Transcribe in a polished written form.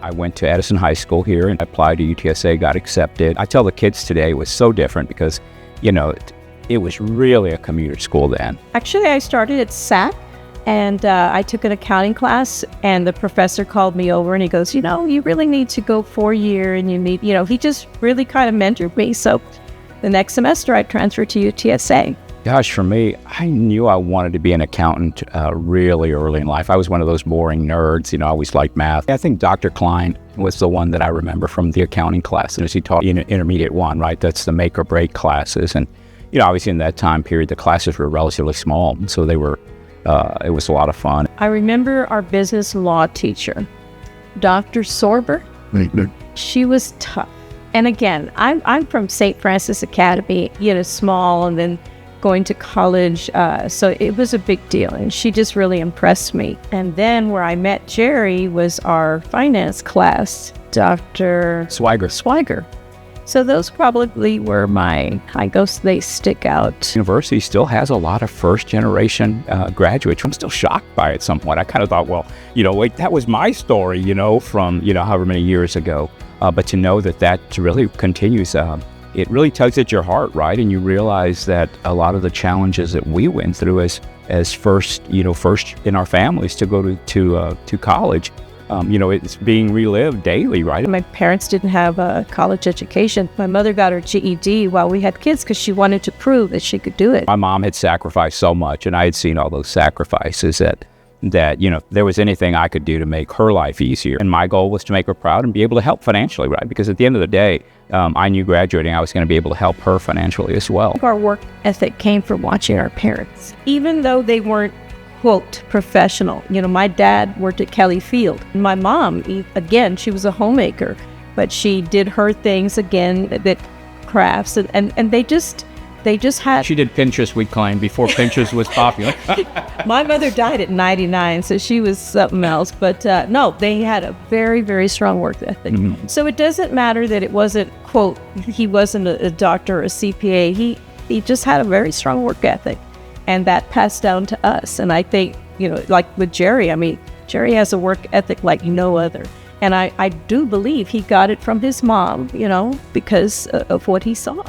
I went to Edison High School here and applied to UTSA, got accepted. I tell the kids today it was so different because, it was really a commuter school then. Actually, I started at SAC and I took an accounting class, and the professor called me over and he goes, you really need to go 4-year, and you need, he just really kind of mentored me. So the next semester I transferred to UTSA. Gosh, for me, I knew I wanted to be an accountant really early in life. I was one of those boring nerds, I always liked math. I think Dr. Klein was the one that I remember from the accounting classes. He taught intermediate one, right? That's the make or break classes. And, obviously in that time period, the classes were relatively small. And so they were, it was a lot of fun. I remember our business law teacher, Dr. Sorber. She was tough. And again, I'm from St. Francis Academy, small, and then going to college, so it was a big deal, and she just really impressed me. And then where I met Jerry was our finance class, Dr. Swiger. So those probably were they stick out. University still has a lot of first-generation graduates. I'm still shocked by it somewhat. I kind of thought, well, wait, that was my story, from, however many years ago. But to know that really continues, it really tugs at your heart, right? And you realize that a lot of the challenges that we went through as first in our families to go to college, it's being relived daily, right? My parents didn't have a college education. My mother got her GED while we had kids because she wanted to prove that she could do it. My mom had sacrificed so much, and I had seen all those sacrifices that there was anything I could do to make her life easier. And my goal was to make her proud and be able to help financially, right? Because at the end of the day, I knew graduating, I was going to be able to help her financially as well. Our work ethic came from watching our parents. Even though they weren't, quote, professional. My dad worked at Kelly Field. My mom, again, she was a homemaker, but she did her things, again, that crafts, and they just had... She did Pinterest, we claim, before Pinterest was popular. My mother died at 99, so she was something else. But no, they had a very, very strong work ethic. Mm-hmm. So it doesn't matter that it wasn't, quote, he wasn't a doctor or a CPA. He just had a very strong work ethic, and that passed down to us. And I think, like with Jerry, Jerry has a work ethic like no other. And I do believe he got it from his mom, because of what he saw.